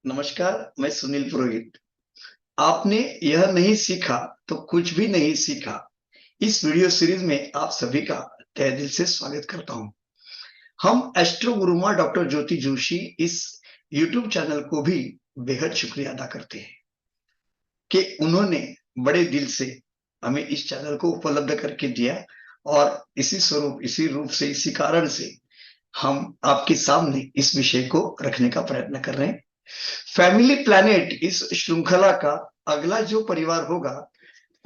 नमस्कार, मैं सुनील पुरोहित। आपने यह नहीं सीखा तो कुछ भी नहीं सीखा। इस वीडियो सीरीज में आप सभी का तहे दिल से स्वागत करता हूं। हम एस्ट्रो गुरुमा डॉक्टर ज्योति जोशी इस यूट्यूब चैनल को भी बेहद शुक्रिया अदा करते हैं कि उन्होंने बड़े दिल से हमें इस चैनल को उपलब्ध करके दिया और इसी रूप से इसी कारण से हम आपके सामने इस विषय को रखने का प्रयत्न कर रहे हैं। फैमिली प्लैनेट इस श्रृंखला का अगला जो परिवार होगा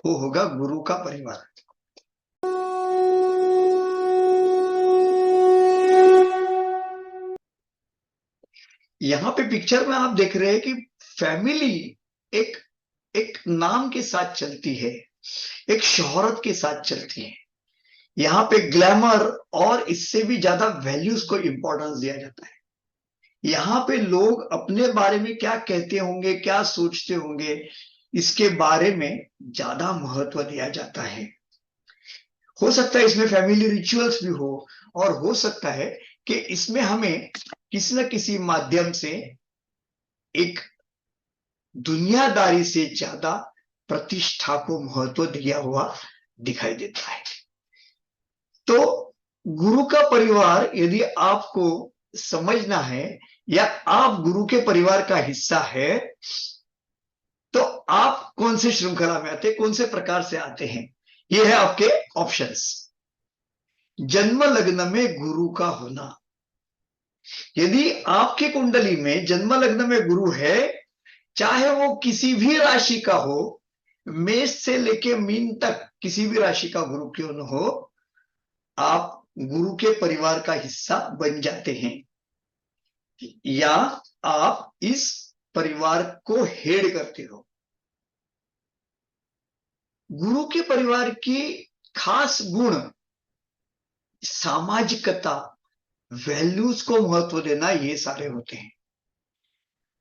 वो होगा गुरु का परिवार। यहाँ पे पिक्चर में आप देख रहे हैं कि फैमिली एक एक नाम के साथ चलती है, एक शोहरत के साथ चलती है। यहाँ पे ग्लैमर और इससे भी ज्यादा वैल्यूज को इंपॉर्टेंस दिया जाता है। यहाँ पे लोग अपने बारे में क्या कहते होंगे, क्या सोचते होंगे, इसके बारे में ज्यादा महत्व दिया जाता है। हो सकता है इसमें फैमिली रिचुअल्स भी हो और हो सकता है कि इसमें हमें किसी न किसी माध्यम से एक दुनियादारी से ज्यादा प्रतिष्ठा को महत्व दिया हुआ दिखाई देता है। तो गुरु का परिवार यदि आपको समझना है या आप गुरु के परिवार का हिस्सा है तो आप कौन से श्रृंखला में आते, कौन से प्रकार से आते हैं, ये है आपके ऑप्शंस। जन्म लग्न में गुरु का होना। यदि आपके कुंडली में जन्म लग्न में गुरु है, चाहे वो किसी भी राशि का हो, मेष से लेके मीन तक किसी भी राशि का गुरु क्यों न हो, आप गुरु के परिवार का हिस्सा बन जाते हैं या आप इस परिवार को हेड करते हो। गुरु के परिवार की खास गुण सामाजिकता, वैल्यूज को महत्व देना, ये सारे होते हैं।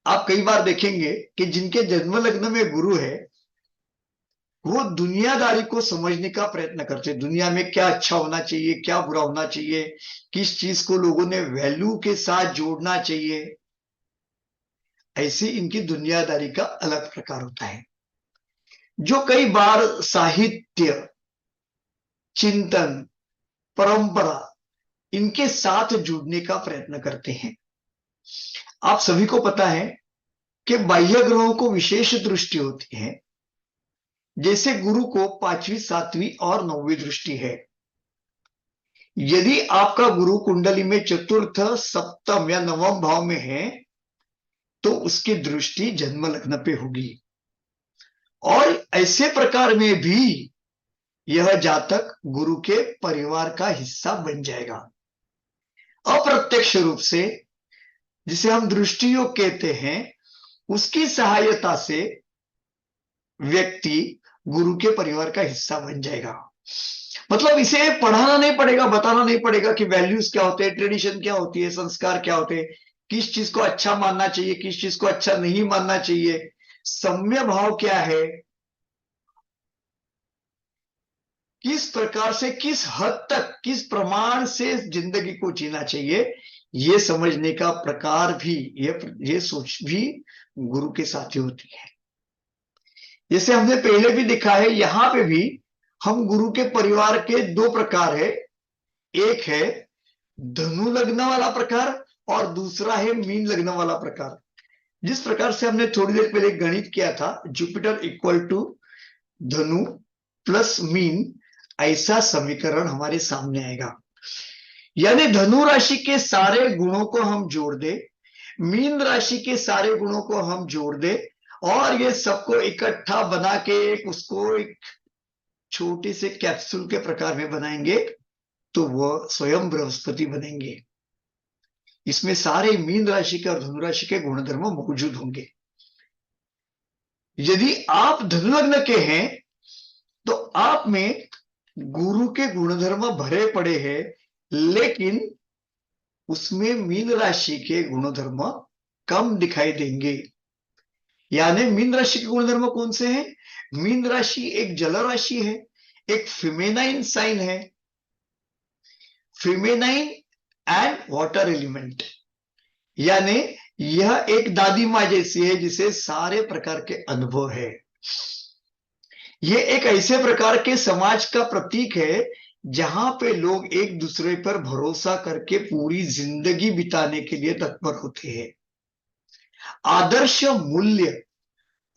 आप कई बार देखेंगे कि जिनके जन्म लग्न में गुरु है वो दुनियादारी को समझने का प्रयत्न करते हैं। दुनिया में क्या अच्छा होना चाहिए, क्या बुरा होना चाहिए, किस चीज को लोगों ने वैल्यू के साथ जोड़ना चाहिए, ऐसी इनकी दुनियादारी का अलग प्रकार होता है, जो कई बार साहित्य, चिंतन, परंपरा इनके साथ जुड़ने का प्रयत्न करते हैं। आप सभी को पता है कि बाह्य ग्रहों को विशेष दृष्टि होती है। जैसे गुरु को 5वीं, 7वीं और 9वीं दृष्टि है। यदि आपका गुरु कुंडली में चतुर्थ, सप्तम या नवम भाव में है तो उसकी दृष्टि जन्म लग्न पे होगी और ऐसे प्रकार में भी यह जातक गुरु के परिवार का हिस्सा बन जाएगा। अप्रत्यक्ष रूप से, जिसे हम दृष्टि योग कहते हैं, उसकी सहायता से व्यक्ति गुरु के परिवार का हिस्सा बन जाएगा। मतलब इसे पढ़ाना नहीं पड़ेगा, बताना नहीं पड़ेगा कि वैल्यूज क्या होते हैं, ट्रेडिशन क्या होती है, संस्कार क्या होते हैं, किस चीज को अच्छा मानना चाहिए, किस चीज को अच्छा नहीं मानना चाहिए, सम्य भाव क्या है, किस प्रकार से, किस हद तक, किस प्रमाण से जिंदगी को जीना चाहिए, ये समझने का प्रकार भी, ये सोच भी गुरु के साथ ही होती है। जैसे हमने पहले भी देखा है, यहां पे भी हम गुरु के परिवार के दो प्रकार है। एक है धनु लग्न वाला प्रकार और दूसरा है मीन लग्न वाला प्रकार। जिस प्रकार से हमने थोड़ी देर पहले गणित किया था, जुपिटर इक्वल टू धनु प्लस मीन, ऐसा समीकरण हमारे सामने आएगा। यानी धनु राशि के सारे गुणों को हम जोड़ दे, मीन राशि के सारे गुणों को हम जोड़ दे और ये सबको इकट्ठा बना के उसको एक छोटे से कैप्सूल के प्रकार में बनाएंगे तो वह स्वयं बृहस्पति बनेंगे। इसमें सारे मीन राशि के और धनु राशि के गुणधर्म मौजूद होंगे। यदि आप धनु लग्न के हैं तो आप में गुरु के गुणधर्म भरे पड़े हैं, लेकिन उसमें मीन राशि के गुणधर्म कम दिखाई देंगे। यानी मीन राशि के गुणधर्म कौन से हैं? मीन राशि एक जल राशि है, एक फिमेनाइन साइन है, फिमेनाइन एंड वाटर एलिमेंट। यानी यह एक दादी माँ जैसी है जिसे सारे प्रकार के अनुभव है। यह एक ऐसे प्रकार के समाज का प्रतीक है जहां पे लोग एक दूसरे पर भरोसा करके पूरी जिंदगी बिताने के लिए तत्पर होते हैं। आदर्श, मूल्य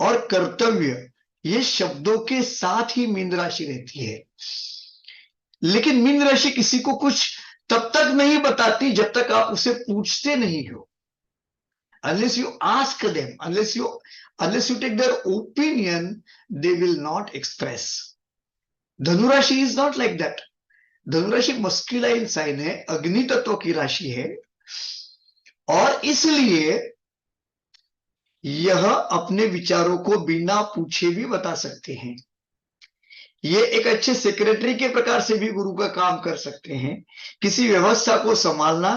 और कर्तव्य ये शब्दों के साथ ही मीन राशि रहती है। लेकिन मीन राशि किसी को कुछ तब तक नहीं बताती जब तक आप उसे पूछते नहीं हो। Unless you ask them, unless you take their opinion, they will not express. धनुराशि is not like that. धनुराशि मस्कुलाइन साइन है, अग्नि तत्व की राशि है, और इसलिए यह अपने विचारों को बिना पूछे भी बता सकते हैं। ये एक अच्छे सेक्रेटरी के प्रकार से भी गुरु का काम कर सकते हैं। किसी व्यवस्था को संभालना,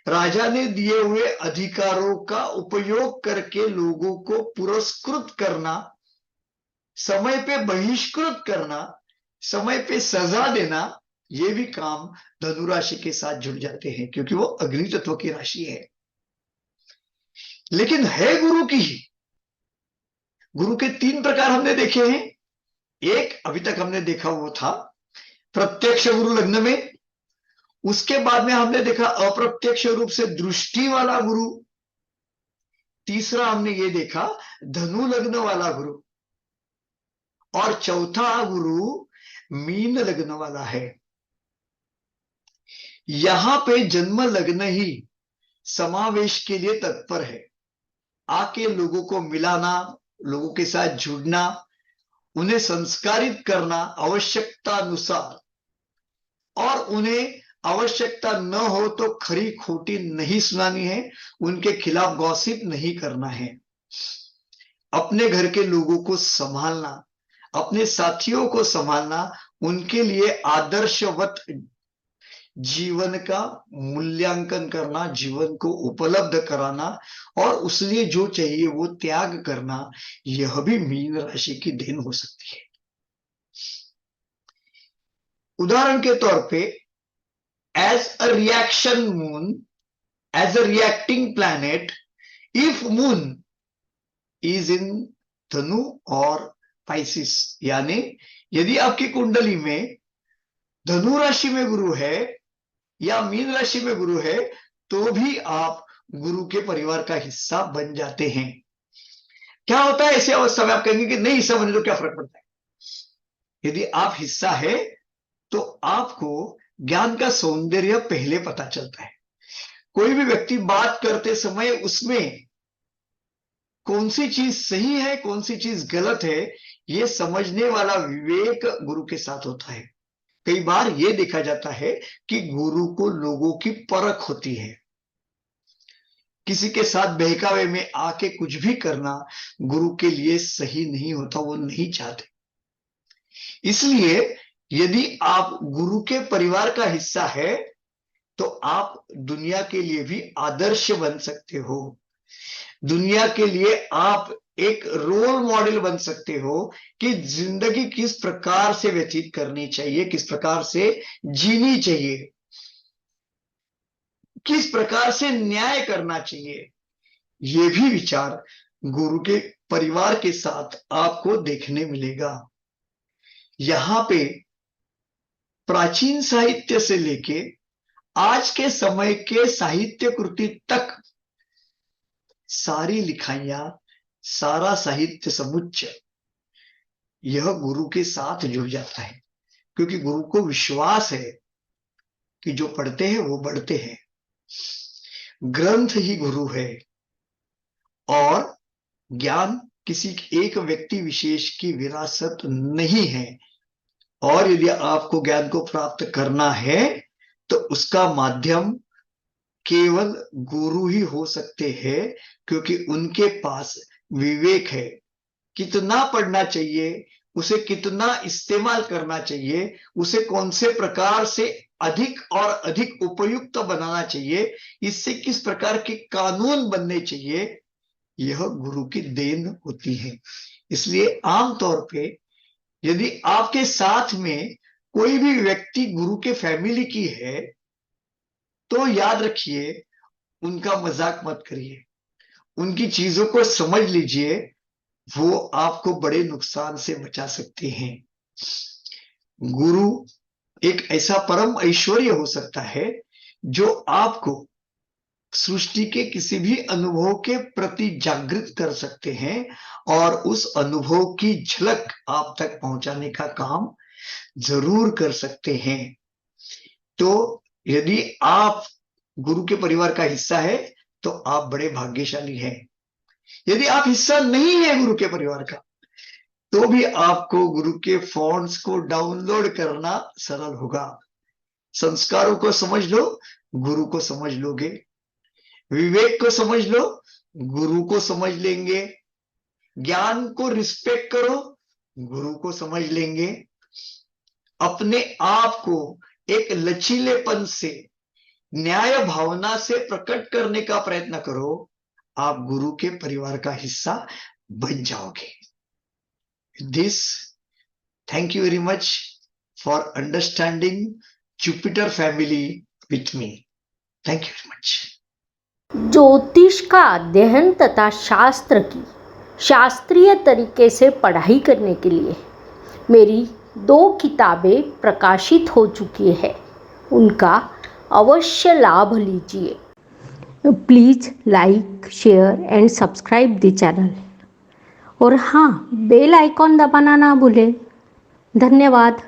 राजा ने दिए हुए अधिकारों का उपयोग करके लोगों को पुरस्कृत करना, समय पे बहिष्कृत करना, समय पे सजा देना, ये भी काम धनु राशि के साथ जुड़ जाते हैं क्योंकि वो अग्नि तत्व की राशि है। लेकिन है गुरु की ही। गुरु के 3 प्रकार हमने देखे हैं। एक अभी तक हमने देखा वो था प्रत्यक्ष गुरु लग्न में। उसके बाद में हमने देखा अप्रत्यक्ष रूप से दृष्टि वाला गुरु। तीसरा हमने ये देखा धनु लग्न वाला गुरु। और चौथा गुरु मीन लग्न वाला है। यहां पे जन्म लग्न ही समावेश के लिए तत्पर है। आके लोगों को मिलाना, लोगों के साथ जुड़ना, उन्हें संस्कारित करना आवश्यकता अनुसार, और उन्हें आवश्यकता न हो तो खरी खोटी नहीं सुनानी है, उनके खिलाफ गॉसिप नहीं करना है। अपने घर के लोगों को संभालना, अपने साथियों को संभालना, उनके लिए आदर्शवत जीवन का मूल्यांकन करना, जीवन को उपलब्ध कराना, और उसलिए जो चाहिए वो त्याग करना, यह भी मीन राशि की देन हो सकती है। उदाहरण के तौर पे as a reaction moon, as a reacting planet, if moon is in Dhanu और पाइसिस, यानी यदि आपकी कुंडली में धनु राशि में गुरु है या मीन राशि में गुरु है तो भी आप गुरु के परिवार का हिस्सा बन जाते हैं। क्या होता है ऐसी अवस्था में? आप कहेंगे कि नहीं हिस्सा बने तो क्या फर्क पड़ता है। यदि आप हिस्सा है तो आपको ज्ञान का सौंदर्य पहले पता चलता है। कोई भी व्यक्ति बात करते समय उसमें कौन सी चीज सही है, कौन सी चीज गलत है, यह समझने वाला विवेक गुरु के साथ होता है। कई बार यह देखा जाता है कि गुरु को लोगों की परख होती है। किसी के साथ बहकावे में आके कुछ भी करना गुरु के लिए सही नहीं होता, वो नहीं चाहते। इसलिए यदि आप गुरु के परिवार का हिस्सा है तो आप दुनिया के लिए भी आदर्श बन सकते हो। दुनिया के लिए आप एक रोल मॉडल बन सकते हो कि जिंदगी किस प्रकार से व्यतीत करनी चाहिए, किस प्रकार से जीनी चाहिए, किस प्रकार से न्याय करना चाहिए। यह भी विचार गुरु के परिवार के साथ आपको देखने मिलेगा। यहां पे प्राचीन साहित्य से लेके आज के समय के साहित्य कृति तक सारी लिखाइयां, सारा साहित्य समुच्चय यह गुरु के साथ जुड़ जाता है, क्योंकि गुरु को विश्वास है कि जो पढ़ते हैं वो बढ़ते हैं। ग्रंथ ही गुरु है और ज्ञान किसी एक व्यक्ति विशेष की विरासत नहीं है। और यदि आपको ज्ञान को प्राप्त करना है तो उसका माध्यम केवल गुरु ही हो सकते हैं, क्योंकि उनके पास विवेक है। कितना पढ़ना चाहिए, उसे कितना इस्तेमाल करना चाहिए, उसे कौन से प्रकार से अधिक और अधिक उपयुक्त बनाना चाहिए, इससे किस प्रकार के कानून बनने चाहिए, यह गुरु की देन होती है। इसलिए आमतौर पे यदि आपके साथ में कोई भी व्यक्ति गुरु के फैमिली की है तो याद रखिए उनका मजाक मत करिए। उनकी चीजों को समझ लीजिए, वो आपको बड़े नुकसान से बचा सकते हैं। गुरु एक ऐसा परम ऐश्वर्य हो सकता है जो आपको सृष्टि के किसी भी अनुभव के प्रति जागृत कर सकते हैं और उस अनुभव की झलक आप तक पहुंचाने का काम जरूर कर सकते हैं। तो यदि आप गुरु के परिवार का हिस्सा है तो आप बड़े भाग्यशाली हैं। यदि आप हिस्सा नहीं है गुरु के परिवार का, तो भी आपको गुरु के फॉन्ट्स को डाउनलोड करना सरल होगा। संस्कारों को समझ लो, गुरु को समझ लोगे। विवेक को समझ लो, गुरु को समझ लेंगे। ज्ञान को रिस्पेक्ट करो, गुरु को समझ लेंगे। अपने आप को एक लचीलेपन से, न्याय भावना से प्रकट करने का प्रयत्न करो, आप गुरु के परिवार का हिस्सा बन जाओगे। This, thank you very much for understanding Jupiter family with me. Thank you very much. ज्योतिष का अध्ययन तथा शास्त्र की शास्त्रीय तरीके से पढ़ाई करने के लिए मेरी 2 किताबें प्रकाशित हो चुकी है, उनका अवश्य लाभ लीजिए। Please like, share and subscribe the channel. और हाँ, बेल आइकॉन दबाना ना भूलें। धन्यवाद।